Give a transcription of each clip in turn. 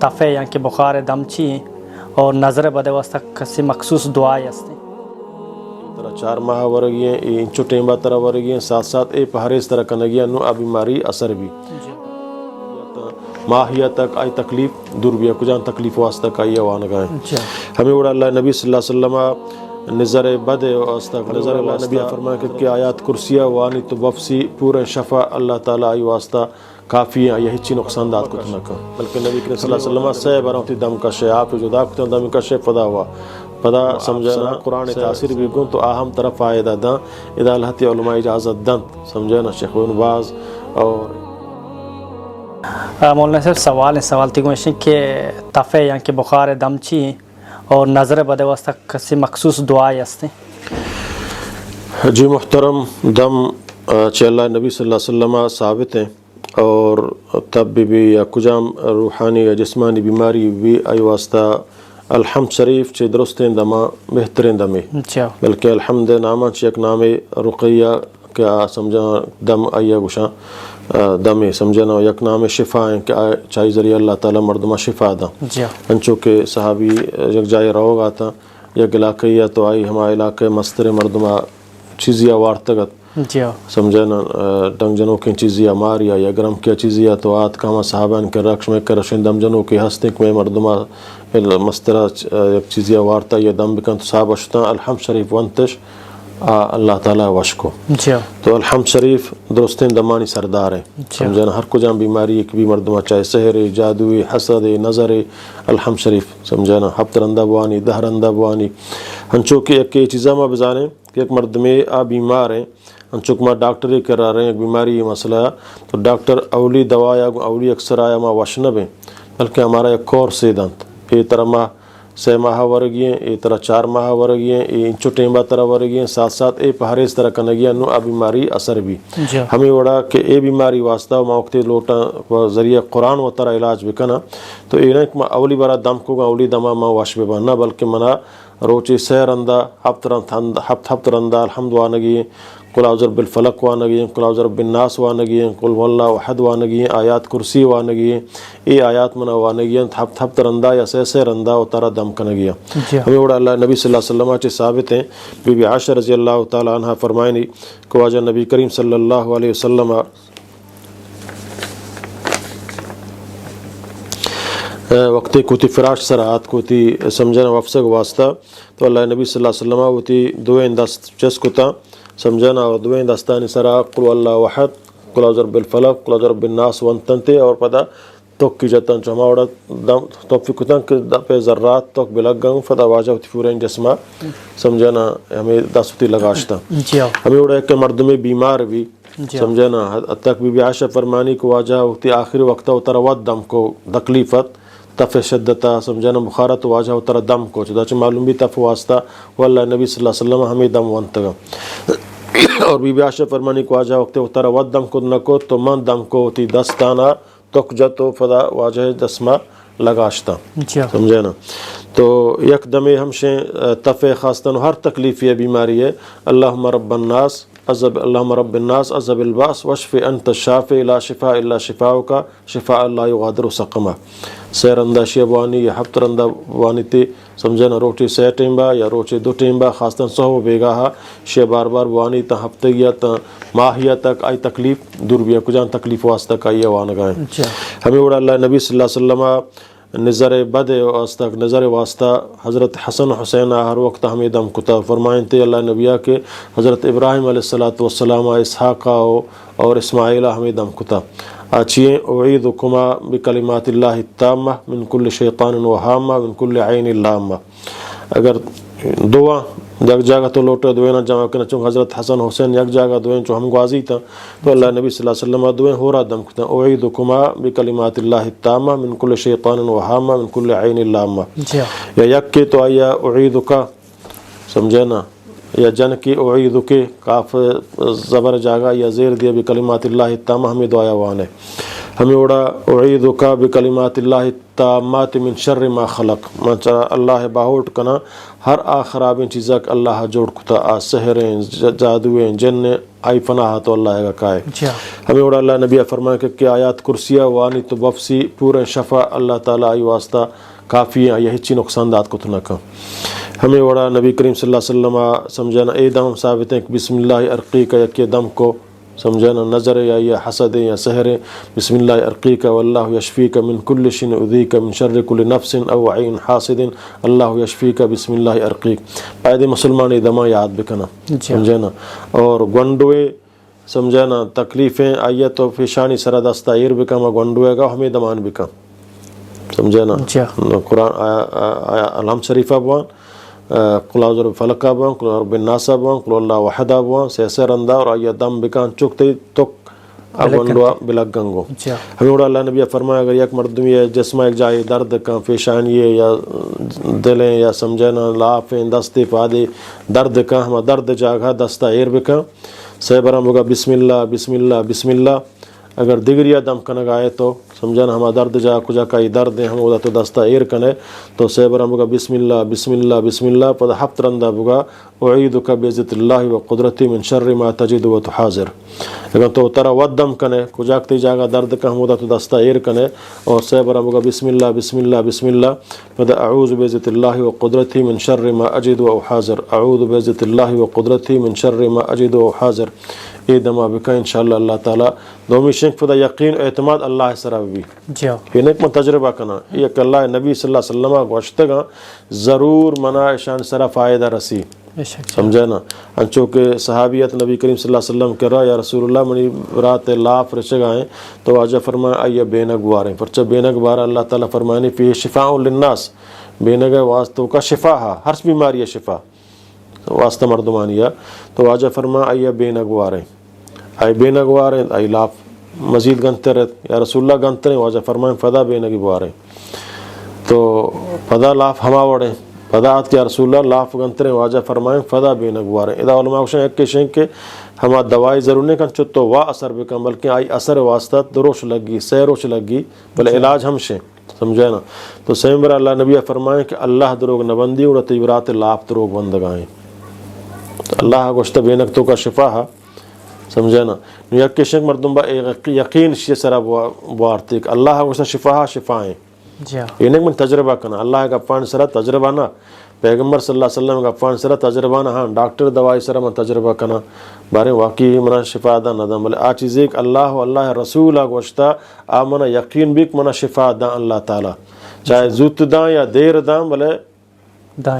تفه یعنی که بخار دم چی اور نظر بده واسطه کسی مخصوص دعای هستی طرح 4 ماہ ورگی ہیں انچو ٹیمبا طرح ورگی ہیں ساتھ ساتھ اے پہریز طرح کنگی نو ا بیماری اثر بھی ماہیہ تک آئی تکلیف دور بھی کجان تکلیف واسطہ کائی وانگائیں ہمیں وڑا اللہ نبی صلی اللہ علیہ وسلم نظر بد واسطہ نظر اللہ نبی فرمایا کہ آیات کرسیہ وانی تو وفسی پورے شفا اللہ تعالیٰ آئی واسطہ کافی ہے یہی چی نقصان دات کو تنکا بلکہ نبی کریم صلی اللہ علیہ وسلم سے براتی دم کا شے آپ جو دا کتے دم کا شے فدا ہوا پدا سمجھنا قرآن تاثیر بھی گون تو اہم طرف آئیدہ دا اذا الہتی علماء اجازت دن سمجھنا شیخ بن باز اور مولانا صاحب سوال تھی گوشن کہ تفه یعنی که بخار دم چی اور نظر بده واسطه کسی مخصوص دعای هستی جی محترم دم چہ اللہ نبی صلی اللہ علیہ وسلم ثابت ہیں اور تب بھی یا کجام روحانی یا جسمانی بیماری بھی آئی واسطہ الحمد شریف چہ درستیں دما بہترین دمے بلکہ الحمد نامہ چہ ایک نام رقیہ کیا سمجھا دم آئیا گشاں دمے سمجھنا یک نام شفا ہیں کہ چاہی ذریعہ اللہ تعالیٰ مردمہ شفا دا انچو کہ صحابی یک جائے روگ آتا یک علاقیہ تو آئی ہمارے علاقے مستر مردمہ چیزیاں وارتگت سمجھنا ڈنگ جنوں کی چیزیاں ماریا یا گرم کیا چیزیاں تو آت کاما صحابان کے رقش میں کرشن دم جنوں کی ہستک میں مردمہ مسترہ یک چیزیاں وارتا یا دم بکن تو صحابہ شتا الحمد شریف ونتش اللہ تعالیٰ وشکو تو الحمد شریف درستین دمانی سردار ہیں سمجھنا ہر کجام بیماری ایک بھی مردمہ چاہے سحر جادوی حسد نظر الحمد شریف سمجھنا ہفتہ رندہ بوانی دہ رندہ بوانی ہنچو کہ ایک چیزاں ما بزانے کہ ایک مردمے بیمار ہیں ہنچو کہ ما ڈاکٹری کرا رہے ہیں ایک بیماری مسئلہ تو ڈاکٹر اولی دوا یا اولی اکثر آیا ما وشنب ہیں بلکہ ہمارا ایک کورس ہے دانت یہ طرح ما 6 ماہ ورگی ہیں یہ طرح 4 ماہ ورگی ہیں یہ انچو ٹیمبا طرح ورگی ہیں ساتھ ساتھ اے پہریز طرح کنگی نو ا بیماری اثر بھی ہمیں وڑا کہ اے بیماری واسطہ موقتی لوٹا ذریعہ قرآن و طرح علاج بکنا تو اینک ما اولی برا دم کو گا اولی دما ما واش ببانا بلکہ منا روچی سیر اندہ ہفت رندہ الحمد وانگی قل اعوذ بالفلق وانگی قل اعوذ بالناس وانگی قل واللہ احد وانگی آیات کرسی وانگی ای آیات منا وانگی ہفت رندہ یا سے رندہ و تارا دم کنگی ہمیں وڑا اللہ نبی صلی اللہ علیہ وسلم چی ثابت ہیں بی بی عائشہ رضی اللہ تعالی عنہ فرمائنی کہ واجہ نبی کریم صلی اللہ علیہ وسلم وقتی کوتی فراش سرات کوتی سمجھنا وفسق واسطہ تو اللہ نبی صلی اللہ علیہ وسلم ہوتی دوین دست چس کتا سمجھنا اور دوین دستانی سرا قل اللہ وحد قل اعوذ بالفلق قل اعوذ بالناس ونتنتے اور پدا توک کی جتن چما وڑا دم توک فی کتن کہ پہ ذرات توک بلگ گنگ فدا واجہ ہوتی فورین جسمہ سمجھنا ہمیں دستوتی لگاشتا ہمیں وڑا ایک مرد میں بیمار بھی سمجھنا تک بی بی عائشہ فرمانی کو واجہ ہوتی آخری وقتہ اترود دم کو تکلیفت تف شدتا سمجھنا بخارت واجہ اتر دم کو چدا معلوم بھی تف واسطہ واللہ نبی صلی اللہ علیہ وسلم ہمیں دم ونتگا اور بی بی عائشہ فرمانی کو واجہ وقت اتر ود دم کو نکو تو من دم کو ہوتی دستانا تک جتو فدا واجہ دسمہ لگاشتا سمجھنا تو یک دمے ہمشیں تف خاصتاً ہر تکلیف یہ بیماری ہے اللہم رب الناس عذب اللہم رب الناس عذب الباس وشف انت الشافی لا شفاء الا شفاؤک شفاء لا یغادر سقما سیر اندہ شیبوانی یا ہفتر اندہ وانی تی سمجھنا روٹی سیر ٹیمبا یا روٹی 2 ٹیمبا خاصتاً سہو بیگاہا شی بار بار وانی تا ہفتگیہ تا ماہیہ تک آئی تکلیف دور بھی کجان تکلیف واسطہ کائی وانگائیں ہمیں وڑا اللہ نبی صلی اللہ علیہ وسلم نظر بد واسطہ نظر واسطہ حضرت حسن حسین ہر وقت ہمیں دم کتا فرمائیں تے اللہ نبیہ کے حضرت ابراہیم علیہ السلام اسحاقہ اور اسماعیلہ ہمیں دم کتا آچیئیں اعیدکما بکلمات اللہ التامہ من کل شیطان وہامہ من کل عین لامہ اگر دعا یک جگہ تو لوٹا دوینا جمع کرنا چونکہ حضرت حسن حسین یک جگہ دوین چو ہم غازی تھا تو اللہ نبی صلی اللہ علیہ وسلم دوین ہو رہا دم کتا اعیدکما بکلمات اللہ التامہ من کل شیطان وہامہ من کل عین لامہ یا یک کے تو آیا اعیدکا سمجھنا یا جن کی اعیدکے کاف زبر جاگا یا زیر دیا بکلمات اللہ التامہ ہمیں دعایا وانے ہمیں اڑا اعیذک بکلمات اللہ التامات من شر ما خلق منچا اللہ باہوٹ کنا ہر خرابیں چیزک اللہ جوڑ کتا آ سحریں جادویں جن آئی فناہ تو اللہ کا کائے ہمیں اڑا اللہ نبی فرمائے کہ آیات کرسیہ وانی تو بفسی پورے شفا اللہ تعالیٰ آئی واسطہ کافی ہیں یہی چی نقصان دات کو تنکا ہمیں وڑا نبی کریم صلی اللہ علیہ وسلم سمجھانا اے دم ثابت ہیں کہ بسم اللہ ارقیک یکی دم کو سمجھانا نظر یا یہ حسد یا سحر بسم اللہ ارقیک واللہ یشفیک من کل شن اذیک من شر کل نفس او عین حاسد اللہ یشفیک بسم اللہ ارقیک پائدے مسلمان دما یاد بکنا سمجھانا اور گونڈوے سمجھانا تکلیفیں آئیے تو فیشانی سردستہ ایر بکا ما گونڈوے گا ہمیں دمان بکا سمجھانا قرآن الحمد شریفہ بوان قل اعوذ بالفلق بوان قل اعوذ بالناس بوان قل اللہ وحدہ بوان سیسر اندہ اور آئیے دم بکان چکتے تک اگونڈوا بلک گنگو ہمیں اڑا اللہ نبی فرمایا اگر یک مردمی ہے جسمہ ایک جائے درد کان فیشانی ہے یا دلیں یا سمجھنا لافیں دستے پادے درد کان ہما درد جاگا دستہ ایر بکان سیبرام ہوگا بسم اللہ بسم اللہ بسم اللہ اگر دگریا دم کنگ آئے تو سمجھانا ہما درد جا کجا کئی درد ہیں ہم اودا تو دستہ ایر کنے تو سیبرام ہوگا بسم اللہ بسم اللہ بسم اللہ پدا حفت رندہ ہوگا اعیدک بعزت اللہ و قدرتی من شر ما تجد و تحاضر اگر تو ترا ودم کنے کجا کتی جاگا درد کا ہم اودا تو دستہ ایر کنے اور سیبرام ہوگا بسم اللہ بسم اللہ بسم اللہ پدا اعوذ بعزت اللہ و قدرتی من شر ما اجد و احاضر اعوذ بعزت اللہ و قدرتی من شر ما اجد و احاضر اے دما بکا انشاءاللہ اللہ تعالیٰ دومی شنک فدا یقین اعتماد اللہ سرا بھی یہ نیک من تجربہ کنا یہ کہ اللہ نبی صلی اللہ علیہ وسلم گوشتگا ضرور منا شان سرا فائدہ رسی سمجھنا انچو کہ صحابیت نبی کریم صلی اللہ علیہ وسلم کہہ رہا یا رسول اللہ منی رات لاف رچگائیں تو آجا فرمایا آئیے بینگ باریں پرچہ بینگ بارا اللہ تعالیٰ فرمائنی فی شفاء للناس بینگ واسطوں کا شفا ہر بیماری شفا واسطہ مردمانیہ تو آجا فرمایا آئیے بینگ باریں آئی بینگ باریں آئی لاف مزید گنتے رہتے یا رسول اللہ گنتے رہے واجہ فرمائیں فدا بینگی بواریں تو فدا لاف ہما وڑیں فدا آت کیا رسول اللہ لاف گنتے رہے واجہ فرمائیں فدا بینگ بواریں ادا علماء کشن ایک کشن کے ہما دوائی ضرور نہیں کن چھتو وا اثر بکن بلکہ آئی اثر واسطہ دروش لگی سیروش لگی بلے علاج ہمشیں سمجھے نا تو سیم برا اللہ نبی فرمائیں کہ اللہ دروگ نبندی اور تیورات لاف دروگ بندگائیں اللہ گوشت بینگ تو کا شفا ہے سمجھے نا یک کشنگ مردم با یقین شیئے سرا بوارتی کہ اللہ گوشت شفا شفائیں یہ نہیں من تجربہ کنا اللہ کا پان سرا تجربہ نا پیغمبر صلی اللہ علیہ وسلم کا پان سرا تجربہ نا ہاں ڈاکٹر دوائی سرا من تجربہ کنا بارے واقعی منا شفا دا ندم بلے آ چیز ایک اللہ و اللہ رسول گوشتا آ منا یقین بھی منا شفا دا اللہ تعالی چاہے زوت دا یا دیر دا بلے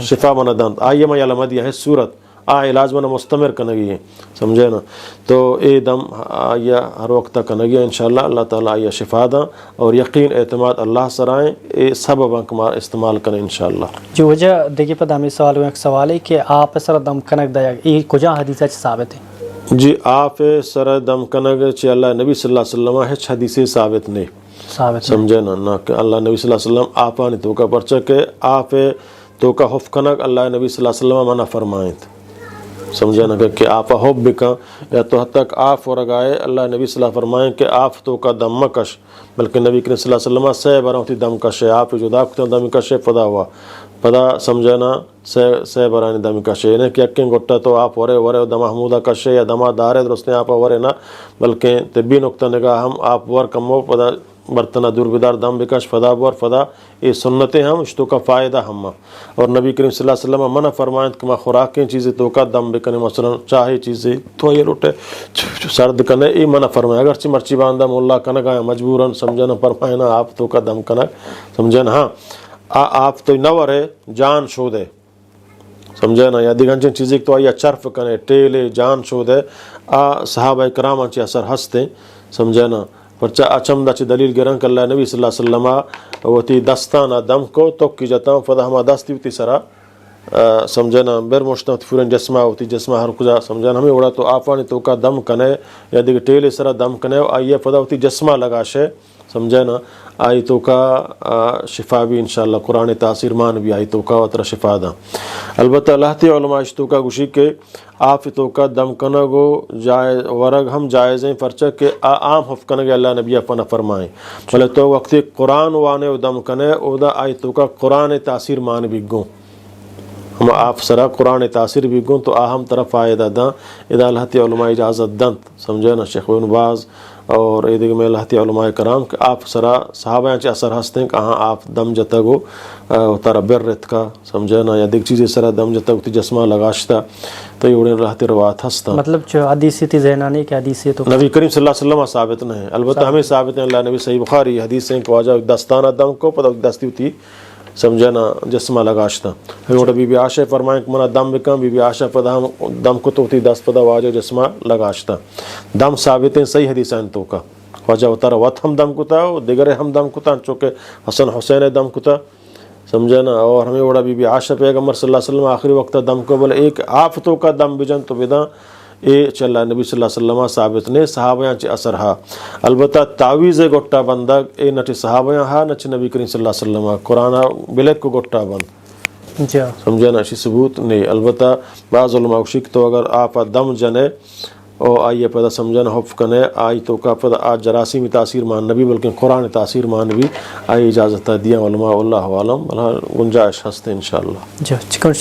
شفا منا دا آئیے ما یا لمدی ہے صورت علاج منا مستمر کنگی ہے سمجھے نا تو اے دم آیا ہر وقت کنگی ہے انشاءاللہ اللہ تعالیٰ آیا شفا دا اور یقین اعتماد اللہ سرائیں اے سبب انکمار استعمال کریں انشاءاللہ جو وجہ دیکھیں پتہ ہمیں سوال ہوئے ایک سوال ہے کہ آپ سر دم کنگ دیا یہ کجا حدیثہ چھ ثابت ہے جی آپ سر دم کنگ چھ اللہ نبی صلی اللہ علیہ وسلم ہے حدیث ثابت نہیں سمجھے نا کہ اللہ نبی صلی اللہ علیہ وسلم آپ آنی تو کا پرچہ کہ آپ تو کا حف کنگ اللہ نبی صلی اللہ علیہ وسلم منع فرمائیں سمجھے نا کہ آپ حب بکا یا تو حد تک آپ ورگائے اللہ نبی صلی اللہ علیہ وسلم فرمائیں کہ آپ تو کا دم مکش بلکہ نبی کریم صلی اللہ علیہ وسلم سے برا ہوتی دم کش ہے آپ جو داکتے ہیں دم کش ہے فدا ہوا فدا سمجھے نا سے برانی دم کش ہے انہیں کہ یقین گھٹا تو آپ ورے دم حمودہ کش ہے یا دمہ دارے درست نے آپ ورے نا بلکہ طبی نقطہ نگاہ ہم آپ ور کمو فدا برتنہ دور بیدار دم بکش فدا بور فدا یہ سنتیں ہم اشتو کا فائدہ ہم اور نبی کریم صلی اللہ علیہ وسلم منع فرمائیں کہ میں خوراکیں چیزیں تو کا دم بکنے مثلا چاہے چیزیں تو یہ لوٹے سرد کنے یہ منع فرمائیں اگرچہ مرچی باندھا مولا کنک آیا مجبوراً سمجھنا فرمائیں نا آپ تو کا دم کنک سمجھنا ہاں آپ تو نہ ورے جان شو دے سمجھنا یا دیگنچن چیزیں تو آیا چرف کنے ٹیلے جان شو دے صحابہ کرام انچی اثر ہستے سمجھنا پرچہ اچم دا چی دلیل گرن کہ اللہ نبی صلی اللہ علیہ وسلم وتی دستانہ دم کو تو کی جاتا ہوں فدا ہما دستی ہوتی سرا سمجھنا بیر مشتہ ہوتی فورن جسمہ ہوتی جسمہ ہر کجا سمجھنا ہمیں اڑا تو آفانی تو کا دم کنے یا دیکھ ٹیلے سرا دم کنے آئیے فدا ہوتی جسمہ لگاشے سمجھے نا آیتوں کا شفا بھی انشاءاللہ قرآن تاثیر مان بھی آیتوں کا وطر شفا دا البتہ اللہ تی علماء اشتو کا گوشی کے آفتوں کا دم کنگو جائز ورگ ہم جائزیں پرچہ کے عام حف کنگے اللہ نبی اپنا فرمائیں بلے تو وقتی قرآن وانے و دم کنے او دا آیتوں کا قرآن تاثیر مان بھی گوں ہم آپ سرا قرآن تاثیر بھی گوں تو آہم طرف فائدہ داں ادا اللہ تی علماء اجازت دنت سمجھے نا شیخ ابن باز اور ایدگ میں اللہ تی علماء کرام کہ آپ سرا صحابہ چ اثر ہستے ہیں کہاں آپ دم جتا گو تارا بر رت کا سمجھے نا یا دیکھ چیزیں سرا دم جتا گو تی جسمہ لگاشتا تو یہ اڑے اللہ تی روایت ہستا مطلب جو حدیثی تھی ذہنانی کہ حدیثی تو نبی کریم صلی اللہ علیہ وسلم ثابت نہیں ہے البتہ ہمیں ثابت ہے اللہ نبی صحیح بخاری حدیث ہیں کہ واجہ دستانہ دم کو پتہ دستی ہوتی سمجھے نا جسمہ لگاشتا ہمیں بی بی عائشہ فرمائیں کہ منا دم بکم بی بی عائشہ پتہ ہم دم کو تو ہوتی دست پتہ واجہ جسمہ لگاشتا دم ثابت ہیں صحیح حدیث ہیں تو کا واجہ اتارا وط ہم دم کتا دیگر ہم دم کتا چونکہ حسن حسین دم کتا سمجھے نا اور ہمیں وڑا بی بی عائشہ پیغمبر صلی اللہ علیہ وسلم آخری وقت دم کو بل ایک آفتوں کا دم بجن تو بدا اے چلا نبی صلی اللہ علیہ وسلم ثابت نے صحابہ چ اثر ہا البتہ تعویذ گٹا بندہ اے نٹ صحابہ ہا نچ نبی کریم صلی اللہ علیہ وسلم قرآن بلک کو گٹا بند جی سمجھے نا اسی ثبوت نہیں البتہ بعض علماء شک تو اگر آپ دم جنے او آئیے پیدا سمجھنا حف کنے آئی تو کا پیدا آج جراثیمی تاثیر مان نبی بلکہ قرآن تاثیر مان بھی آئی اجازت دیا علماء اللہ عالم اللہ گنجائش ہستے انشاءاللہ جی چکن